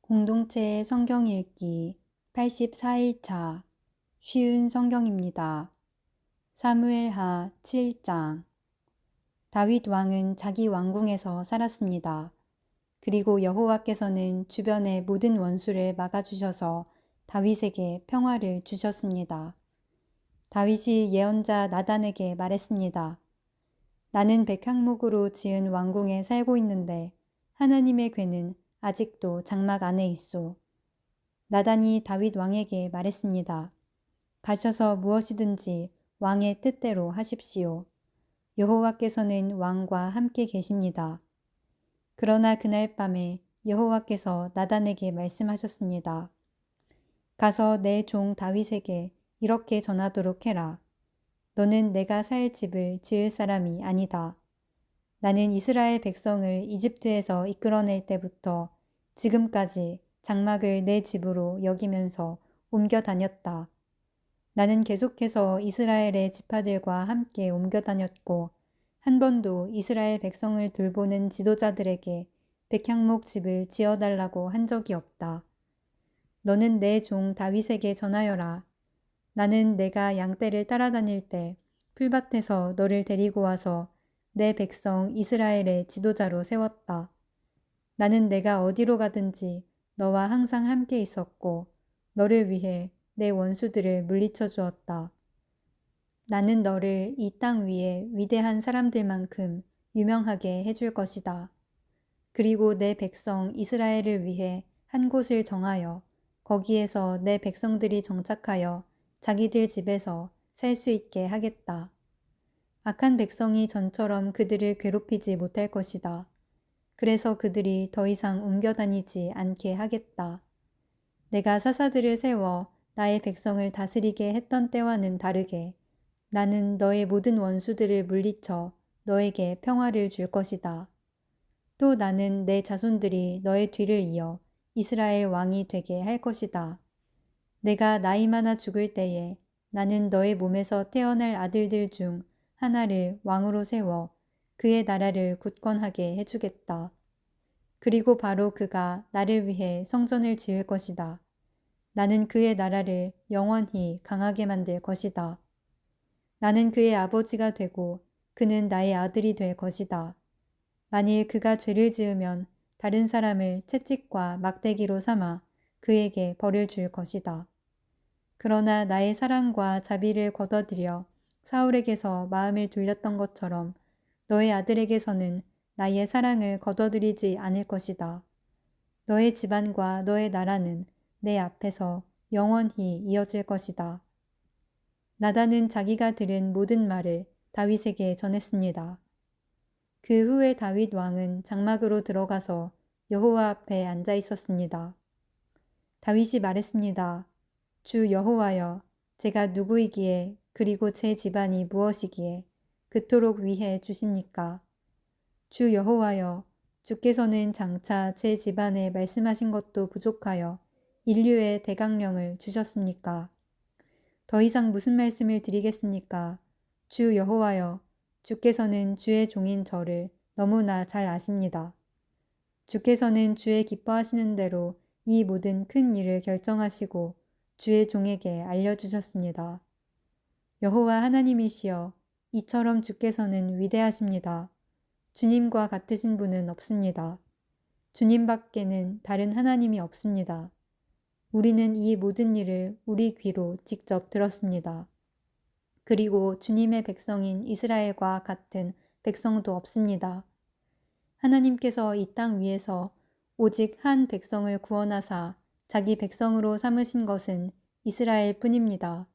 공동체 성경 읽기 84일차 쉬운 성경입니다. 사무엘하 7장. 다윗 왕은 자기 왕궁에서 살았습니다. 그리고 여호와께서는 주변의 모든 원수를 막아주셔서 다윗에게 평화를 주셨습니다. 다윗이 예언자 나단에게 말했습니다. 나는 백향목으로 지은 왕궁에 살고 있는데 하나님의 궤는 아직도 장막 안에 있소. 나단이 다윗 왕에게 말했습니다. 가셔서 무엇이든지 왕의 뜻대로 하십시오. 여호와께서는 왕과 함께 계십니다. 그러나 그날 밤에 여호와께서 나단에게 말씀하셨습니다. 가서 내 종 다윗에게 이렇게 전하도록 해라. 너는 내가 살 집을 지을 사람이 아니다. 나는 이스라엘 백성을 이집트에서 이끌어낼 때부터 지금까지 장막을 내 집으로 여기면서 옮겨 다녔다. 나는 계속해서 이스라엘의 지파들과 함께 옮겨 다녔고 한 번도 이스라엘 백성을 돌보는 지도자들에게 백향목 집을 지어달라고 한 적이 없다. 너는 내 종 다윗에게 전하여라. 나는 내가 양떼를 따라다닐 때 풀밭에서 너를 데리고 와서 내 백성 이스라엘의 지도자로 세웠다. 나는 내가 어디로 가든지 너와 항상 함께 있었고 너를 위해 내 원수들을 물리쳐 주었다. 나는 너를 이 땅 위에 위대한 사람들만큼 유명하게 해줄 것이다. 그리고 내 백성 이스라엘을 위해 한 곳을 정하여 거기에서 내 백성들이 정착하여 자기들 집에서 살 수 있게 하겠다. 악한 백성이 전처럼 그들을 괴롭히지 못할 것이다. 그래서 그들이 더 이상 옮겨 다니지 않게 하겠다. 내가 사사들을 세워 나의 백성을 다스리게 했던 때와는 다르게 나는 너의 모든 원수들을 물리쳐 너에게 평화를 줄 것이다. 또 나는 내 자손들이 너의 뒤를 이어 이스라엘 왕이 되게 할 것이다. 내가 나이 많아 죽을 때에 나는 너의 몸에서 태어날 아들들 중 하나를 왕으로 세워 그의 나라를 굳건하게 해주겠다. 그리고 바로 그가 나를 위해 성전을 지을 것이다. 나는 그의 나라를 영원히 강하게 만들 것이다. 나는 그의 아버지가 되고 그는 나의 아들이 될 것이다. 만일 그가 죄를 지으면 다른 사람을 채찍과 막대기로 삼아 그에게 벌을 줄 것이다. 그러나 나의 사랑과 자비를 거둬들여 사울에게서 마음을 돌렸던 것처럼 너의 아들에게서는 나의 사랑을 거둬들이지 않을 것이다. 너의 집안과 너의 나라는 내 앞에서 영원히 이어질 것이다. 나단은 자기가 들은 모든 말을 다윗에게 전했습니다. 그 후에 다윗 왕은 장막으로 들어가서 여호와 앞에 앉아 있었습니다. 다윗이 말했습니다. 주 여호와여, 제가 누구이기에 그리고 제 집안이 무엇이기에 그토록 위해 주십니까? 주 여호와여, 주께서는 장차 제 집안에 말씀하신 것도 부족하여 인류의 대강령을 주셨습니까? 더 이상 무슨 말씀을 드리겠습니까? 주 여호와여, 주께서는 주의 종인 저를 너무나 잘 아십니다. 주께서는 주의 기뻐하시는 대로 이 모든 큰 일을 결정하시고 주의 종에게 알려주셨습니다. 여호와 하나님이시여, 이처럼 주께서는 위대하십니다. 주님과 같으신 분은 없습니다. 주님밖에는 다른 하나님이 없습니다. 우리는 이 모든 일을 우리 귀로 직접 들었습니다. 그리고 주님의 백성인 이스라엘과 같은 백성도 없습니다. 하나님께서 이 땅 위에서 오직 한 백성을 구원하사 자기 백성으로 삼으신 것은 이스라엘 뿐입니다.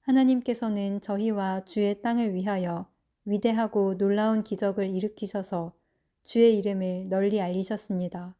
하나님께서는 저희와 주의 땅을 위하여 위대하고 놀라운 기적을 일으키셔서 주의 이름을 널리 알리셨습니다.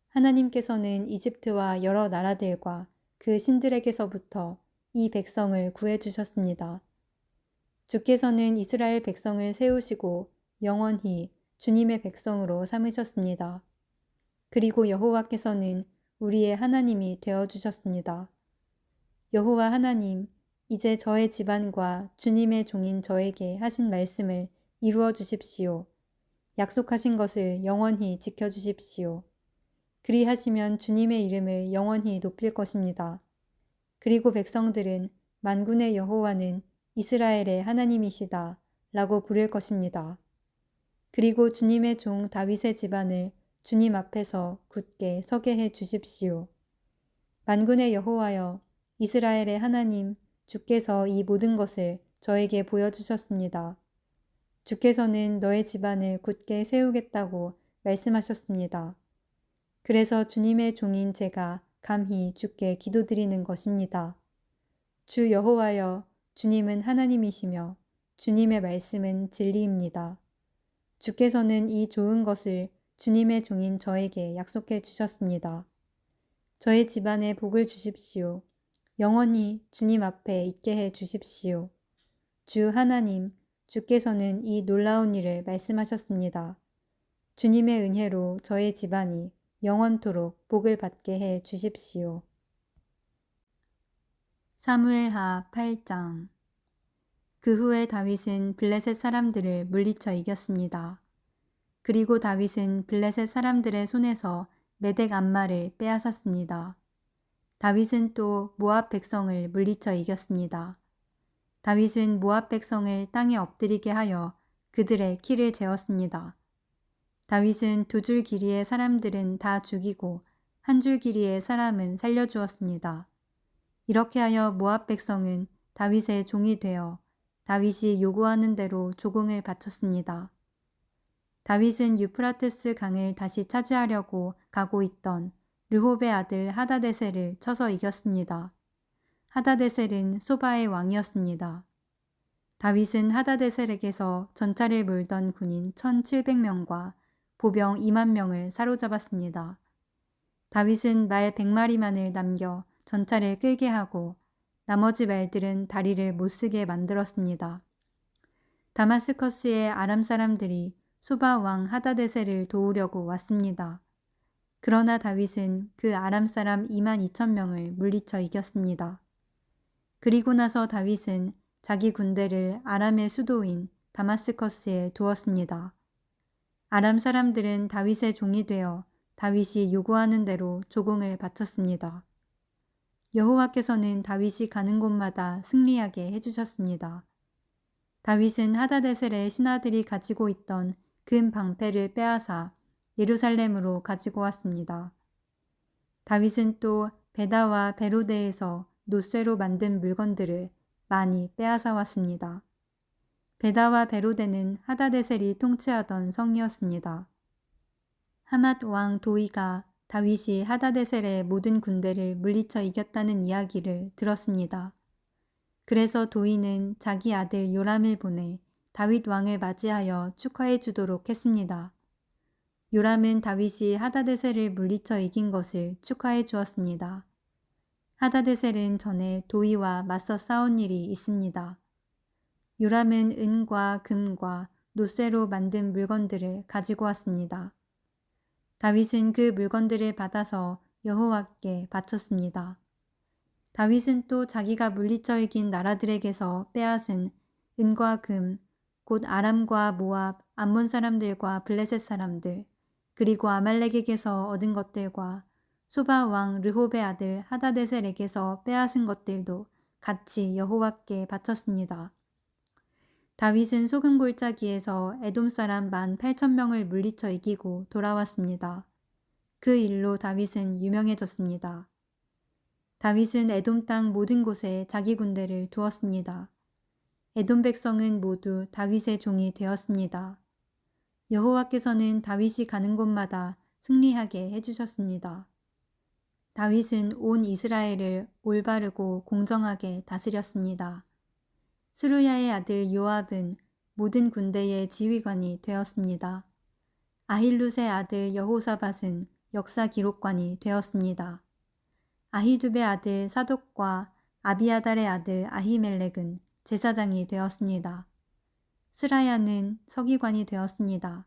하나님께서는 이집트와 여러 나라들과 그 신들에게서부터 이 백성을 구해주셨습니다. 주께서는 이스라엘 백성을 세우시고 영원히 주님의 백성으로 삼으셨습니다. 그리고 여호와께서는 우리의 하나님이 되어주셨습니다. 여호와 하나님, 이제 저의 집안과 주님의 종인 저에게 하신 말씀을 이루어 주십시오. 약속하신 것을 영원히 지켜주십시오. 그리하시면 주님의 이름을 영원히 높일 것입니다. 그리고 백성들은 만군의 여호와는 이스라엘의 하나님이시다 라고 부를 것입니다. 그리고 주님의 종 다윗의 집안을 주님 앞에서 굳게 서게 해 주십시오. 만군의 여호와여, 이스라엘의 하나님, 주께서 이 모든 것을 저에게 보여주셨습니다. 주께서는 너의 집안을 굳게 세우겠다고 말씀하셨습니다. 그래서 주님의 종인 제가 감히 주께 기도드리는 것입니다. 주 여호와여, 주님은 하나님이시며 주님의 말씀은 진리입니다. 주께서는 이 좋은 것을 주님의 종인 저에게 약속해 주셨습니다. 저의 집안에 복을 주십시오. 영원히 주님 앞에 있게 해 주십시오. 주 하나님, 주께서는 이 놀라운 일을 말씀하셨습니다. 주님의 은혜로 저의 집안이 영원토록 복을 받게 해 주십시오. 사무엘하 8장. 그 후에 다윗은 블레셋 사람들을 물리쳐 이겼습니다. 그리고 다윗은 블레셋 사람들의 손에서 메덱 암마를 빼앗았습니다. 다윗은 또 모압 백성을 물리쳐 이겼습니다. 다윗은 모압 백성을 땅에 엎드리게 하여 그들의 키를 재었습니다. 다윗은 2줄 길이의 사람들은 다 죽이고 1줄 길이의 사람은 살려주었습니다. 이렇게 하여 모압 백성은 다윗의 종이 되어 다윗이 요구하는 대로 조공을 바쳤습니다. 다윗은 유프라테스 강을 다시 차지하려고 가고 있던 르홉의 아들 하다데셀을 쳐서 이겼습니다. 하다데셀은 소바의 왕이었습니다. 다윗은 하다데셀에게서 전차를 몰던 군인 1,700명과 보병 2만 명을 사로잡았습니다. 다윗은 말 100마리만을 남겨 전차를 끌게 하고 나머지 말들은 다리를 못쓰게 만들었습니다. 다마스커스의 아람 사람들이 소바 왕 하다데셀을 도우려고 왔습니다. 그러나 다윗은 그 아람 사람 22,000명을 물리쳐 이겼습니다. 그리고 나서 다윗은 자기 군대를 아람의 수도인 다마스커스에 두었습니다. 아람 사람들은 다윗의 종이 되어 다윗이 요구하는 대로 조공을 바쳤습니다. 여호와께서는 다윗이 가는 곳마다 승리하게 해주셨습니다. 다윗은 하다데셀의 신하들이 가지고 있던 금 방패를 빼앗아 예루살렘으로 가지고 왔습니다. 다윗은 또 베다와 베로데에서 노쇠로 만든 물건들을 많이 빼앗아 왔습니다. 베다와 베로데는 하다데셀이 통치하던 성이었습니다. 하맛 왕 도이가 다윗이 하다데셀의 모든 군대를 물리쳐 이겼다는 이야기를 들었습니다. 그래서 도이는 자기 아들 요람을 보내 다윗 왕을 맞이하여 축하해 주도록 했습니다. 요람은 다윗이 하다데셀을 물리쳐 이긴 것을 축하해 주었습니다. 하다데셀은 전에 도이와 맞서 싸운 일이 있습니다. 요람은 은과 금과 노쇠로 만든 물건들을 가지고 왔습니다. 다윗은 그 물건들을 받아서 여호와께 바쳤습니다. 다윗은 또 자기가 물리쳐 이긴 나라들에게서 빼앗은 은과 금, 곧 아람과 모압, 암몬 사람들과 블레셋 사람들, 그리고 아말렉에게서 얻은 것들과 소바 왕 르홉의 아들 하다데셀에게서 빼앗은 것들도 같이 여호와께 바쳤습니다. 다윗은 소금 골짜기에서 에돔 사람 18,000명을 물리쳐 이기고 돌아왔습니다. 그 일로 다윗은 유명해졌습니다. 다윗은 에돔 땅 모든 곳에 자기 군대를 두었습니다. 에돔 백성은 모두 다윗의 종이 되었습니다. 여호와께서는 다윗이 가는 곳마다 승리하게 해주셨습니다. 다윗은 온 이스라엘을 올바르고 공정하게 다스렸습니다. 스루야의 아들 요압은 모든 군대의 지휘관이 되었습니다. 아힐룻의 아들 여호사밧은 역사 기록관이 되었습니다. 아히두베의 아들 사독과 아비아달의 아들 아히멜렉은 제사장이 되었습니다. 스라야는 서기관이 되었습니다.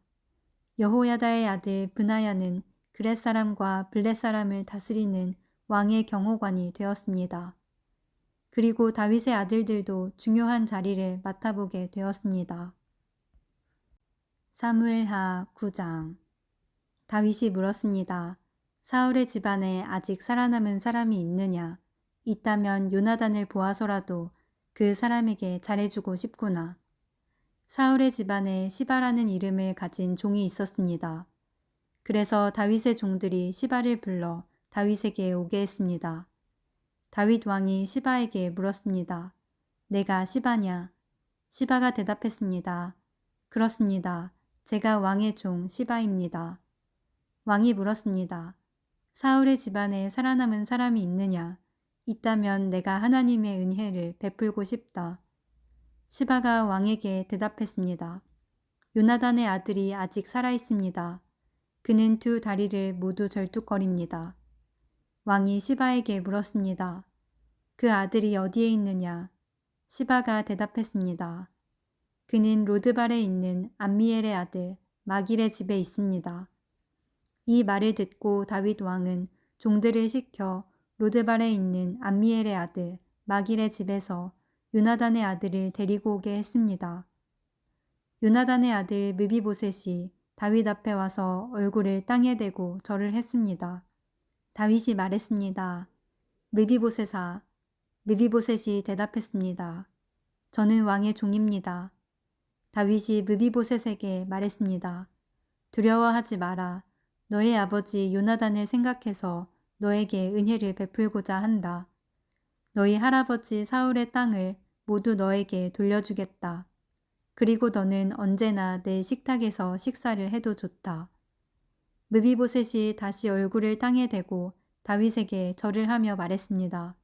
여호야다의 아들 브나야는 그렛 사람과 블렛 사람을 다스리는 왕의 경호관이 되었습니다. 그리고 다윗의 아들들도 중요한 자리를 맡아보게 되었습니다. 사무엘하 9장. 다윗이 물었습니다. 사울의 집안에 아직 살아남은 사람이 있느냐? 있다면 요나단을 보아서라도 그 사람에게 잘해주고 싶구나. 사울의 집안에 시바라는 이름을 가진 종이 있었습니다. 그래서 다윗의 종들이 시바를 불러 다윗에게 오게 했습니다. 다윗 왕이 시바에게 물었습니다. 내가 시바냐? 시바가 대답했습니다. 그렇습니다. 제가 왕의 종 시바입니다. 왕이 물었습니다. 사울의 집안에 살아남은 사람이 있느냐? 있다면 내가 하나님의 은혜를 베풀고 싶다. 시바가 왕에게 대답했습니다. 요나단의 아들이 아직 살아있습니다. 그는 두 다리를 모두 절뚝거립니다. 왕이 시바에게 물었습니다. 그 아들이 어디에 있느냐? 시바가 대답했습니다. 그는 로드발에 있는 암미엘의 아들 마길의 집에 있습니다. 이 말을 듣고 다윗 왕은 종들을 시켜 로드발에 있는 암미엘의 아들 마길의 집에서 요나단의 아들을 데리고 오게 했습니다. 요나단의 아들 므비보셋이 다윗 앞에 와서 얼굴을 땅에 대고 절을 했습니다. 다윗이 말했습니다. 므비보셋아. 므비보셋이 대답했습니다. 저는 왕의 종입니다. 다윗이 므비보셋에게 말했습니다. 두려워하지 마라. 너의 아버지 요나단을 생각해서 너에게 은혜를 베풀고자 한다. 너희 할아버지 사울의 땅을 모두 너에게 돌려주겠다. 그리고 너는 언제나 내 식탁에서 식사를 해도 좋다. 므비보셋이 다시 얼굴을 땅에 대고 다윗에게 절을 하며 말했습니다.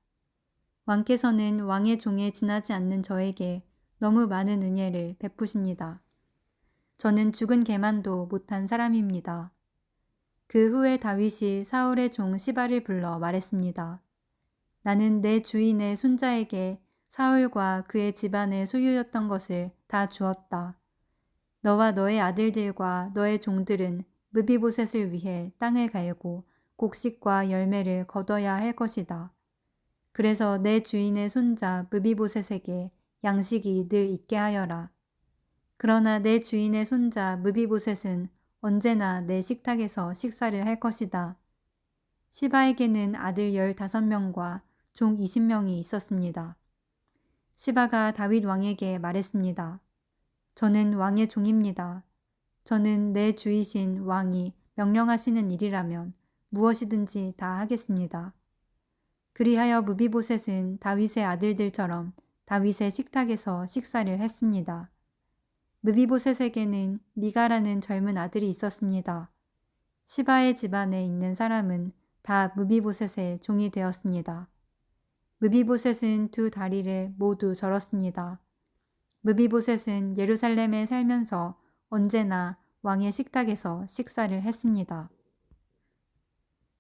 왕께서는 왕의 종에 지나지 않는 저에게 너무 많은 은혜를 베푸십니다. 저는 죽은 개만도 못한 사람입니다. 그 후에 다윗이 사울의 종 시바를 불러 말했습니다. 나는 내 주인의 손자에게 사울과 그의 집안의 소유였던 것을 다 주었다. 너와 너의 아들들과 너의 종들은 므비보셋을 위해 땅을 갈고 곡식과 열매를 거둬야 할 것이다. 그래서 내 주인의 손자 므비보셋에게 양식이 늘 있게 하여라. 그러나 내 주인의 손자 므비보셋은 언제나 내 식탁에서 식사를 할 것이다. 시바에게는 아들 15명과 종 20명이 있었습니다. 시바가 다윗 왕에게 말했습니다. 저는 왕의 종입니다. 저는 내 주이신 왕이 명령하시는 일이라면 무엇이든지 다 하겠습니다. 그리하여 므비보셋은 다윗의 아들들처럼 다윗의 식탁에서 식사를 했습니다. 므비보셋에게는 미가라는 젊은 아들이 있었습니다. 시바의 집안에 있는 사람은 다 므비보셋의 종이 되었습니다. 므비보셋은 두 다리를 모두 절었습니다. 므비보셋은 예루살렘에 살면서 언제나 왕의 식탁에서 식사를 했습니다.